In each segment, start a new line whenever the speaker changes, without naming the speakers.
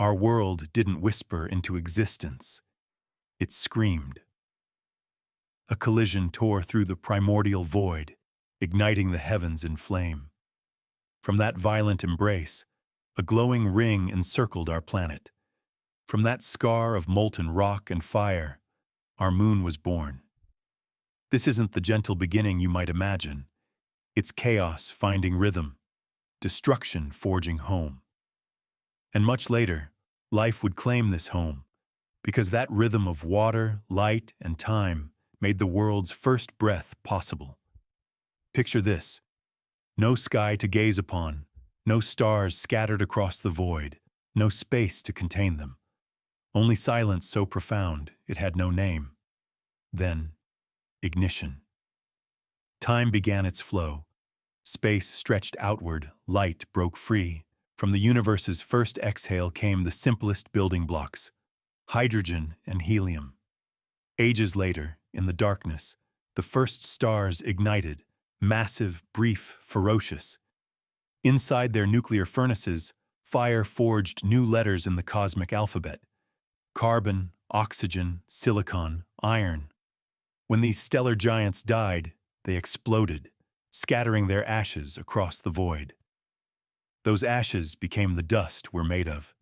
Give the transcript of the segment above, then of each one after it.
Our world didn't whisper into existence. It screamed. A collision tore through the primordial void, igniting the heavens in flame. From that violent embrace, a glowing ring encircled our planet. From that scar of molten rock and fire, our moon was born. This isn't the gentle beginning you might imagine. It's chaos finding rhythm, destruction forging home. And much later, life would claim this home, because that rhythm of water, light, and time made the world's first breath possible. Picture this: no sky to gaze upon, no stars scattered across the void, no space to contain them. Only silence so profound it had no name. Then, ignition. Time began its flow. Space stretched outward, light broke free. From the universe's first exhale came the simplest building blocks: hydrogen and helium. Ages later, in the darkness, the first stars ignited, massive, brief, ferocious. Inside their nuclear furnaces, fire forged new letters in the cosmic alphabet: carbon, oxygen, silicon, iron. When these stellar giants died, they exploded, scattering their ashes across the void. Those ashes became the dust we're made of.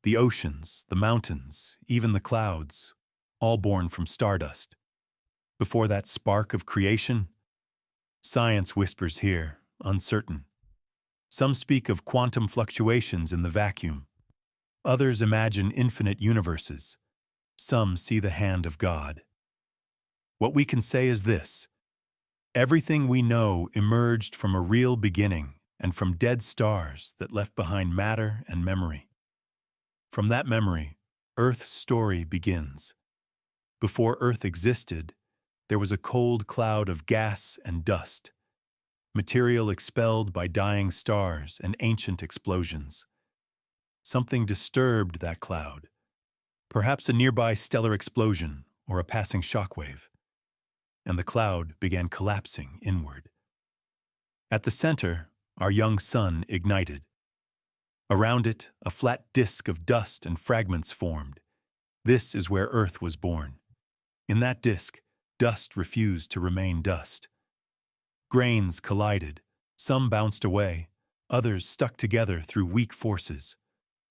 The oceans, the mountains, even the clouds, all born from stardust. Before that spark of creation, science whispers here, uncertain. Some speak of quantum fluctuations in the vacuum. Others imagine infinite universes. Some see the hand of God. What we can say is this: everything we know emerged from a real beginning and from dead stars that left behind matter and memory. From that memory, Earth's story begins. Before Earth existed, there was a cold cloud of gas and dust, material expelled by dying stars and ancient explosions. Something disturbed that cloud, perhaps a nearby stellar explosion or a passing shockwave, and the cloud began collapsing inward. At the center, our young sun ignited. Around it, a flat disk of dust and fragments formed. This is where Earth was born. In that disk, dust refused to remain dust. Grains collided, some bounced away, others stuck together through weak forces.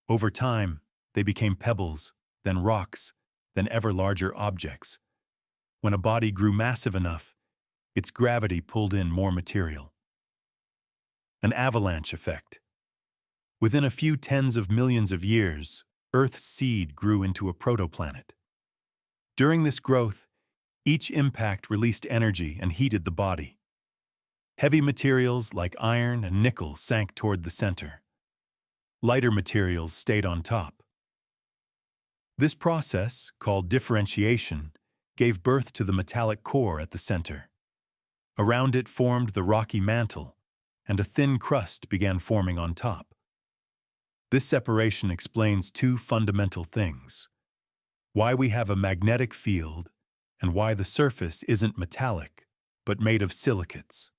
Over time, they became pebbles, then rocks, then ever larger objects. When a body grew massive enough, its gravity pulled in more material. An avalanche effect. Within a few tens of millions of years, Earth's seed grew into a protoplanet. During this growth, each impact released energy and heated the body. Heavy materials like iron and nickel sank toward the center. Lighter materials stayed on top. This process, called differentiation, gave birth to the metallic core at the center. Around it formed the rocky mantle, and a thin crust began forming on top. This separation explains two fundamental things: why we have a magnetic field and why the surface isn't metallic, but made of silicates.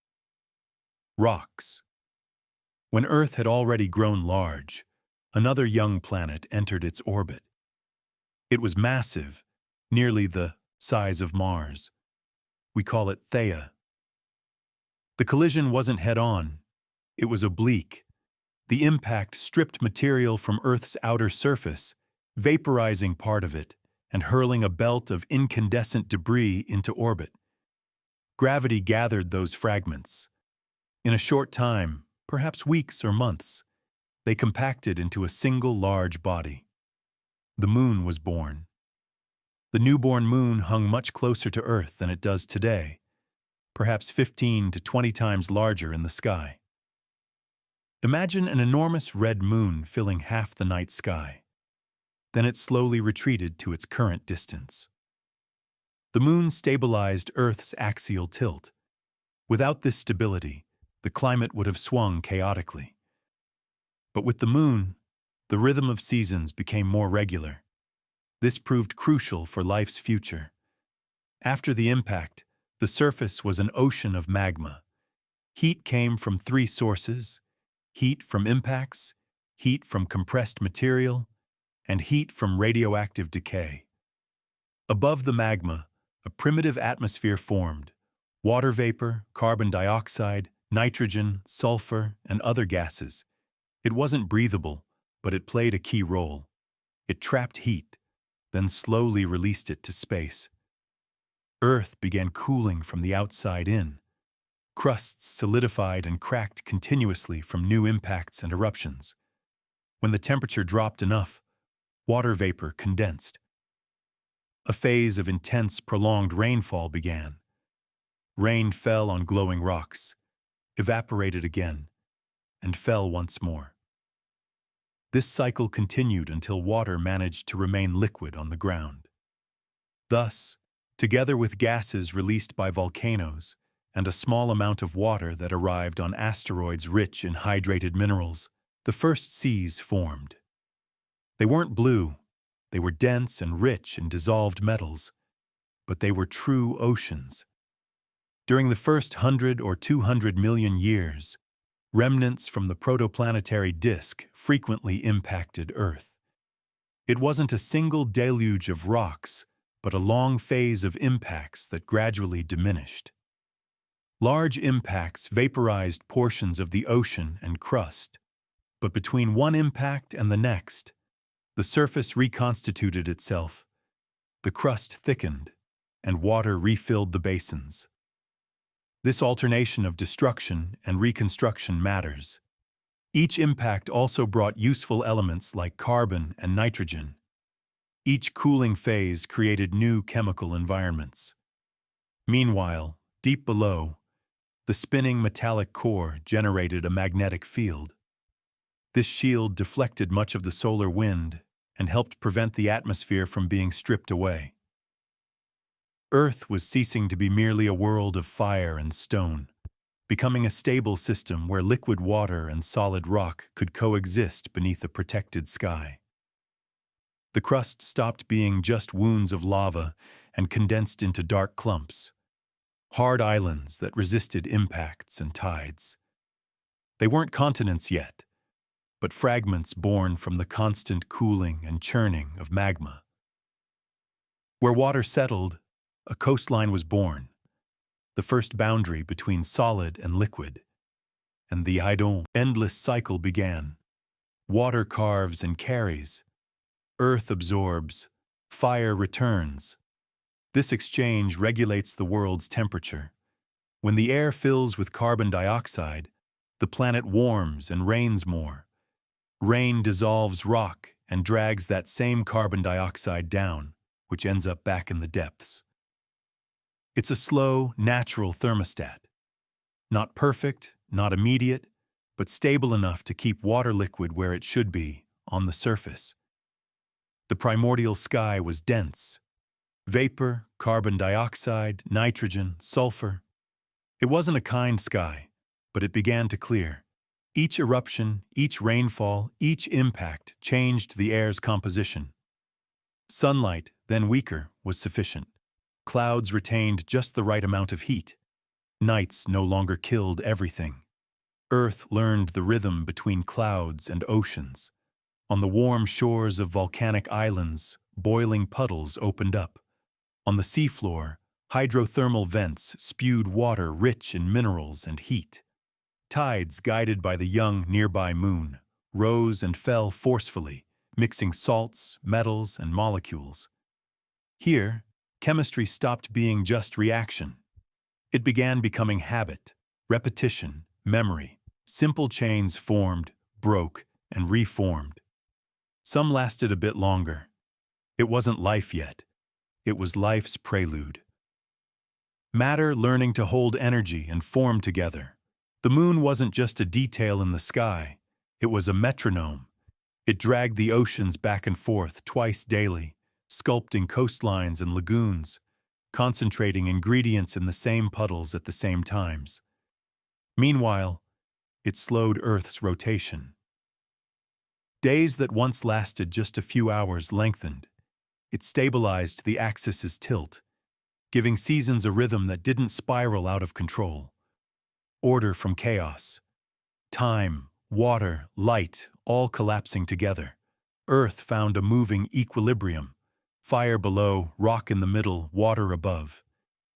Rocks. When Earth had already grown large, another young planet entered its orbit. It was massive, nearly the size of Mars. We call it Theia. The collision wasn't head-on, it was oblique. The impact stripped material from Earth's outer surface, vaporizing part of it and hurling a belt of incandescent debris into orbit. Gravity gathered those fragments. In a short time, perhaps weeks or months, they compacted into a single large body. The moon was born. The newborn moon hung much closer to Earth than it does today, perhaps 15 to 20 times larger in the sky. Imagine an enormous red moon filling half the night sky. Then it slowly retreated to its current distance. The moon stabilized Earth's axial tilt. Without this stability, the climate would have swung chaotically. But with the moon, the rhythm of seasons became more regular. This proved crucial for life's future. After the impact, the surface was an ocean of magma. Heat came from three sources: heat from impacts, heat from compressed material, and heat from radioactive decay. Above the magma, a primitive atmosphere formed. Water vapor, carbon dioxide, nitrogen, sulfur, and other gases. It wasn't breathable, but it played a key role. It trapped heat, then slowly released it to space. Earth began cooling from the outside in. Crusts solidified and cracked continuously from new impacts and eruptions. When the temperature dropped enough, water vapor condensed. A phase of intense, prolonged rainfall began. Rain fell on glowing rocks, evaporated again, and fell once more. This cycle continued until water managed to remain liquid on the ground. Thus, together with gases released by volcanoes and a small amount of water that arrived on asteroids rich in hydrated minerals, the first seas formed. They weren't blue, they were dense and rich in dissolved metals, but they were true oceans. During the first 100 or 200 million years, remnants from the protoplanetary disk frequently impacted Earth. It wasn't a single deluge of rocks, but a long phase of impacts that gradually diminished. Large impacts vaporized portions of the ocean and crust, but between one impact and the next, the surface reconstituted itself, the crust thickened, and water refilled the basins. This alternation of destruction and reconstruction matters. Each impact also brought useful elements like carbon and nitrogen. Each cooling phase created new chemical environments. Meanwhile, deep below, the spinning metallic core generated a magnetic field. This shield deflected much of the solar wind and helped prevent the atmosphere from being stripped away. Earth was ceasing to be merely a world of fire and stone, becoming a stable system where liquid water and solid rock could coexist beneath a protected sky. The crust stopped being just wounds of lava and condensed into dark clumps, hard islands that resisted impacts and tides. They weren't continents yet, but fragments born from the constant cooling and churning of magma. Where water settled, a coastline was born, the first boundary between solid and liquid, and the endless cycle began. Water carves and carries, earth absorbs, fire returns. This exchange regulates the world's temperature. When the air fills with carbon dioxide, the planet warms and rains more. Rain dissolves rock and drags that same carbon dioxide down, which ends up back in the depths. It's a slow, natural thermostat. Not perfect, not immediate, but stable enough to keep water liquid where it should be, on the surface. The primordial sky was dense. Vapor, carbon dioxide, nitrogen, sulfur. It wasn't a kind sky, but it began to clear. Each eruption, each rainfall, each impact changed the air's composition. Sunlight, then weaker, was sufficient. Clouds retained just the right amount of heat. Nights no longer killed everything. Earth learned the rhythm between clouds and oceans. On the warm shores of volcanic islands, boiling puddles opened up. On the seafloor, hydrothermal vents spewed water rich in minerals and heat. Tides, guided by the young nearby moon, rose and fell forcefully, mixing salts, metals, and molecules. Here, chemistry stopped being just reaction. It began becoming habit, repetition, memory. Simple chains formed, broke, and reformed. Some lasted a bit longer. It wasn't life yet. It was life's prelude. Matter learning to hold energy and form together. The moon wasn't just a detail in the sky. It was a metronome. It dragged the oceans back and forth twice daily, sculpting coastlines and lagoons, concentrating ingredients in the same puddles at the same times. Meanwhile, it slowed Earth's rotation. Days that once lasted just a few hours lengthened. It stabilized the axis's tilt, giving seasons a rhythm that didn't spiral out of control. Order from chaos. Time, water, light, all collapsing together. Earth found a moving equilibrium. Fire below, rock in the middle, water above.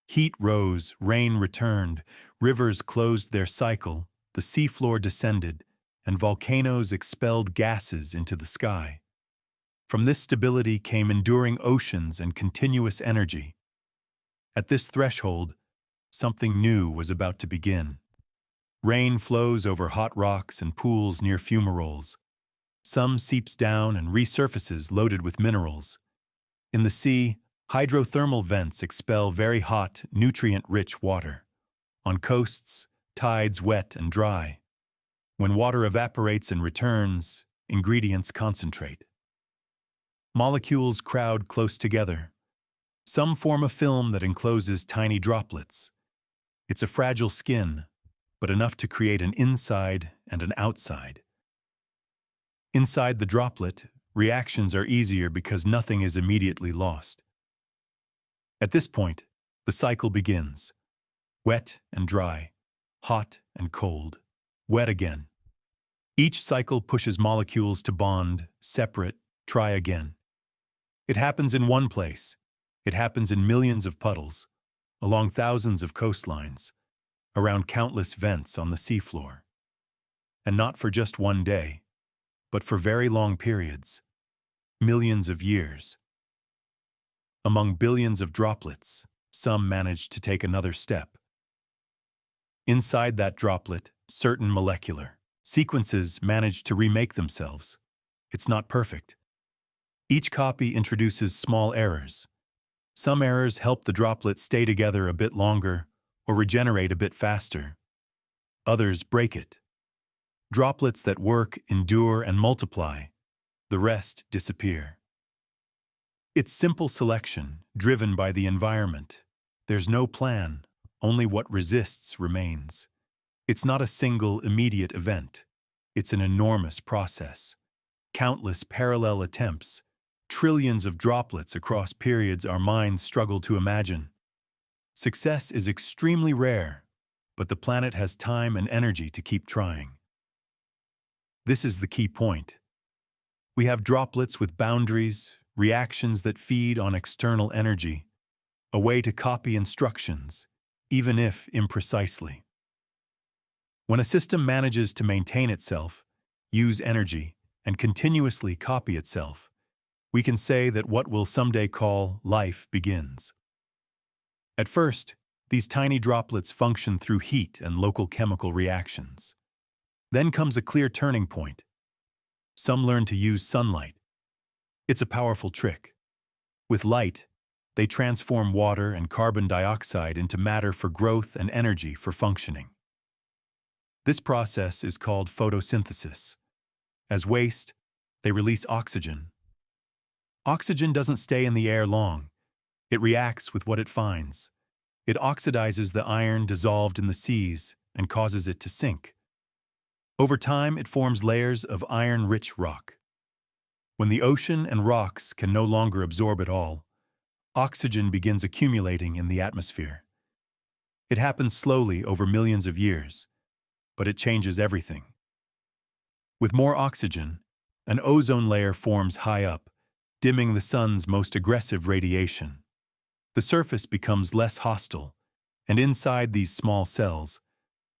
Heat rose, rain returned, rivers closed their cycle, the seafloor descended, and volcanoes expelled gases into the sky. From this stability came enduring oceans and continuous energy. At this threshold, something new was about to begin. Rain flows over hot rocks and pools near fumaroles. Some seeps down and resurfaces loaded with minerals. In the sea, hydrothermal vents expel very hot, nutrient-rich water. On coasts, tides wet and dry. When water evaporates and returns, ingredients concentrate. Molecules crowd close together. Some form a film that encloses tiny droplets. It's a fragile skin, but enough to create an inside and an outside. Inside the droplet, reactions are easier because nothing is immediately lost. At this point, the cycle begins. Wet and dry, hot and cold, wet again. Each cycle pushes molecules to bond, separate, try again. It happens in one place. It happens in millions of puddles, along thousands of coastlines, around countless vents on the seafloor. And not for just one day, but for very long periods, millions of years. Among billions of droplets, some manage to take another step. Inside that droplet, certain molecular sequences manage to remake themselves. It's not perfect. Each copy introduces small errors. Some errors help the droplet stay together a bit longer or regenerate a bit faster. Others break it. Droplets that work, endure, and multiply. The rest disappear. It's simple selection, driven by the environment. There's no plan, only what resists remains. It's not a single, immediate event. It's an enormous process. Countless parallel attempts, trillions of droplets across periods our minds struggle to imagine. Success is extremely rare, but the planet has time and energy to keep trying. This is the key point. We have droplets with boundaries, reactions that feed on external energy, a way to copy instructions, even if imprecisely. When a system manages to maintain itself, use energy, and continuously copy itself, we can say that what we'll someday call life begins. At first, these tiny droplets function through heat and local chemical reactions. Then comes a clear turning point. Some learn to use sunlight. It's a powerful trick. With light, they transform water and carbon dioxide into matter for growth and energy for functioning. This process is called photosynthesis. As waste, they release oxygen. Oxygen doesn't stay in the air long. It reacts with what it finds. It oxidizes the iron dissolved in the seas and causes it to sink. Over time, it forms layers of iron-rich rock. When the ocean and rocks can no longer absorb it all, oxygen begins accumulating in the atmosphere. It happens slowly over millions of years, but it changes everything. With more oxygen, an ozone layer forms high up, dimming the sun's most aggressive radiation. The surface becomes less hostile, and inside these small cells,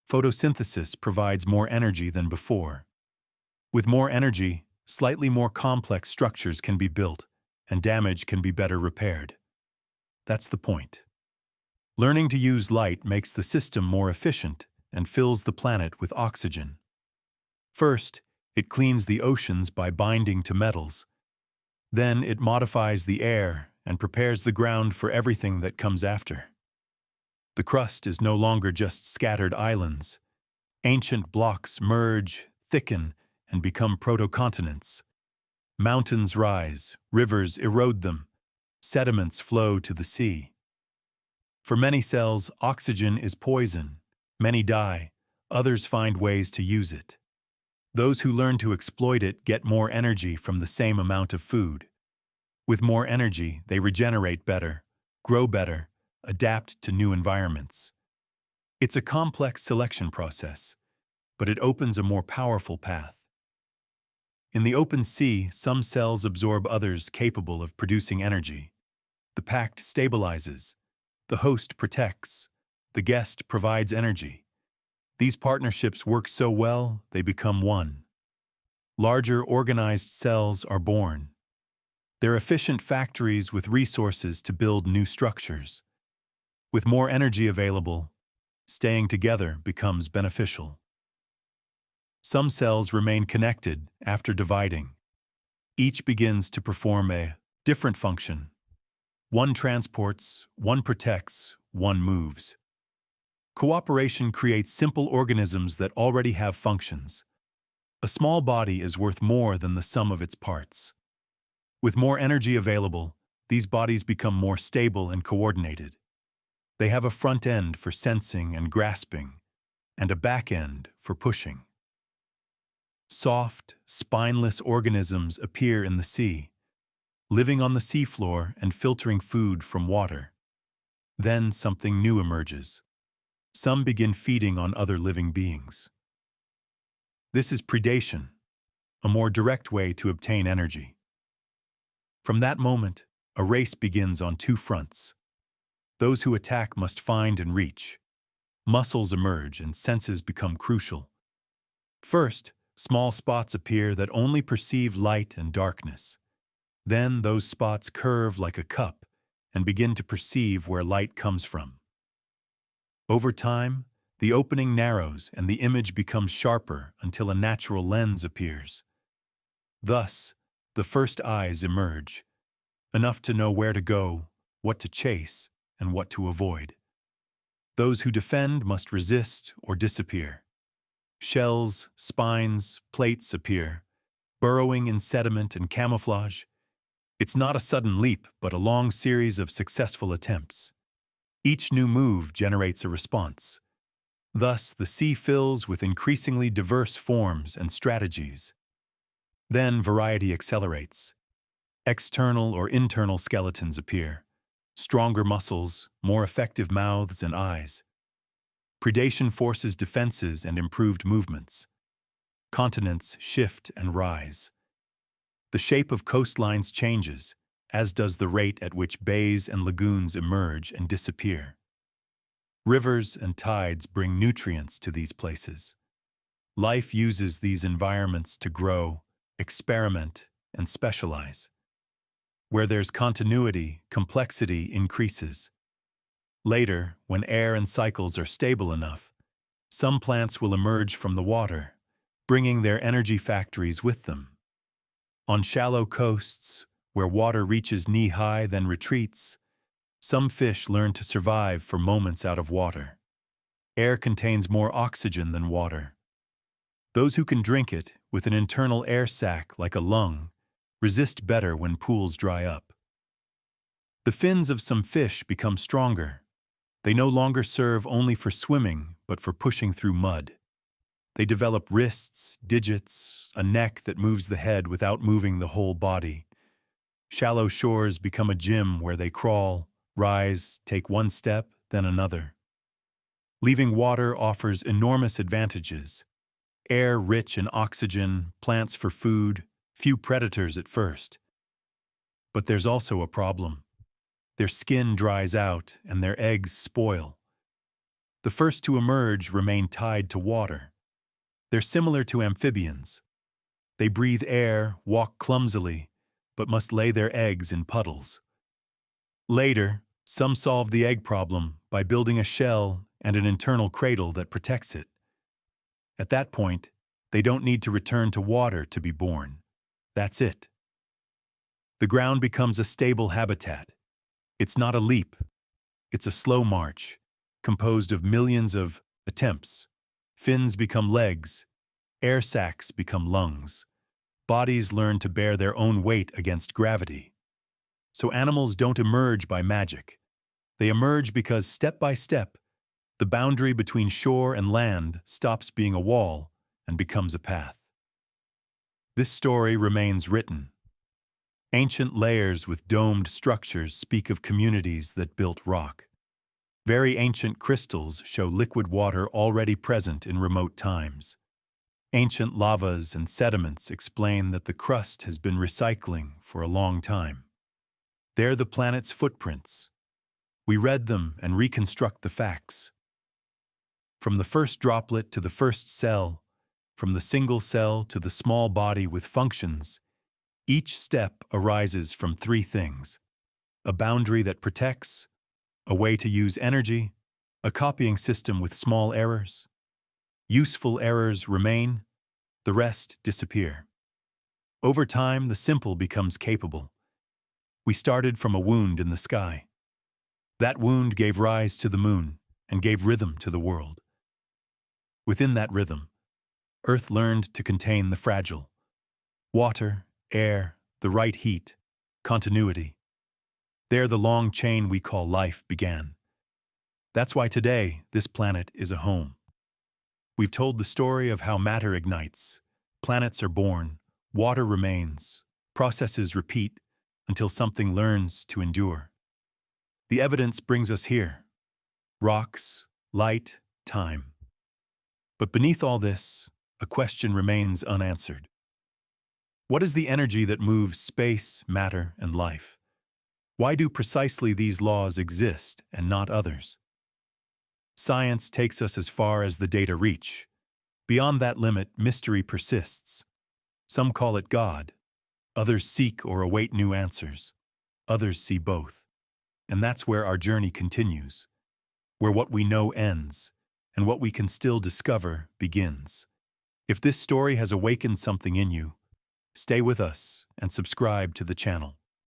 photosynthesis provides more energy than before. With more energy, slightly more complex structures can be built, and damage can be better repaired. That's the point. Learning to use light makes the system more efficient and fills the planet with oxygen. First, it cleans the oceans by binding to metals. Then it modifies the air and prepares the ground for everything that comes after. The crust is no longer just scattered islands. Ancient blocks merge, thicken, and become protocontinents. Mountains rise, rivers erode them, sediments flow to the sea. For many cells, oxygen is poison. Many die, others find ways to use it. Those who learn to exploit it get more energy from the same amount of food. With more energy, they regenerate better, grow better, adapt to new environments. It's a complex selection process, but it opens a more powerful path. In the open sea, some cells absorb others capable of producing energy. The pact stabilizes. The host protects. The guest provides energy. These partnerships work so well, they become one. Larger organized cells are born. They're efficient factories with resources to build new structures. With more energy available, staying together becomes beneficial. Some cells remain connected after dividing. Each begins to perform a different function. One transports, one protects, one moves. Cooperation creates simple organisms that already have functions. A small body is worth more than the sum of its parts. With more energy available, these bodies become more stable and coordinated. They have a front end for sensing and grasping, and a back end for pushing. Soft, spineless organisms appear in the sea, living on the seafloor and filtering food from water. Then something new emerges. Some begin feeding on other living beings. This is predation, a more direct way to obtain energy. From that moment, a race begins on two fronts. Those who attack must find and reach. Muscles emerge and senses become crucial. First, small spots appear that only perceive light and darkness. Then those spots curve like a cup and begin to perceive where light comes from. Over time, the opening narrows and the image becomes sharper until a natural lens appears. Thus, the first eyes emerge, enough to know where to go, what to chase, and what to avoid. Those who defend must resist or disappear. Shells, spines, plates appear, burrowing in sediment and camouflage. It's not a sudden leap, but a long series of successful attempts. Each new move generates a response. Thus, the sea fills with increasingly diverse forms and strategies. Then variety accelerates. External or internal skeletons appear, stronger muscles, more effective mouths and eyes. Predation forces defenses and improved movements. Continents shift and rise. The shape of coastlines changes, as does the rate at which bays and lagoons emerge and disappear. Rivers and tides bring nutrients to these places. Life uses these environments to grow, experiment, and specialize. Where there's continuity, complexity increases. Later, when air and cycles are stable enough, some plants will emerge from the water, bringing their energy factories with them. On shallow coasts, where water reaches knee-high then retreats, some fish learn to survive for moments out of water. Air contains more oxygen than water. Those who can drink it, with an internal air sac like a lung, resist better when pools dry up. The fins of some fish become stronger. They no longer serve only for swimming, but for pushing through mud. They develop wrists, digits, a neck that moves the head without moving the whole body. Shallow shores become a gym where they crawl, rise, take one step, then another. Leaving water offers enormous advantages. Air rich in oxygen, plants for food, few predators at first. But there's also a problem. Their skin dries out and their eggs spoil. The first to emerge remain tied to water. They're similar to amphibians. They breathe air, walk clumsily, but must lay their eggs in puddles. Later, some solve the egg problem by building a shell and an internal cradle that protects it. At that point, they don't need to return to water to be born. That's it. The ground becomes a stable habitat. It's not a leap. It's a slow march, composed of millions of attempts. Fins become legs. Air sacs become lungs. Bodies learn to bear their own weight against gravity. So animals don't emerge by magic. They emerge because, step by step, the boundary between shore and land stops being a wall and becomes a path. This story remains written. Ancient layers with domed structures speak of communities that built rock. Very ancient crystals show liquid water already present in remote times. Ancient lavas and sediments explain that the crust has been recycling for a long time. They're the planet's footprints. We read them and reconstruct the facts. From the first droplet to the first cell, from the single cell to the small body with functions, each step arises from three things: a boundary that protects, a way to use energy, a copying system with small errors. Useful errors remain, the rest disappear. Over time, the simple becomes capable. We started from a wound in the sky. That wound gave rise to the moon and gave rhythm to the world. Within that rhythm, Earth learned to contain the fragile. Water, air, the right heat, continuity. There the long chain we call life began. That's why today this planet is a home. We've told the story of how matter ignites, planets are born, water remains, processes repeat until something learns to endure. The evidence brings us here: rocks, light, time. But beneath all this, a question remains unanswered. What is the energy that moves space, matter, and life? Why do precisely these laws exist and not others? Science takes us as far as the data reach. Beyond that limit, mystery persists. Some call it God. Others seek or await new answers. Others see both. And that's where our journey continues, where what we know ends and what we can still discover begins. If this story has awakened something in you, stay with us and subscribe to the channel.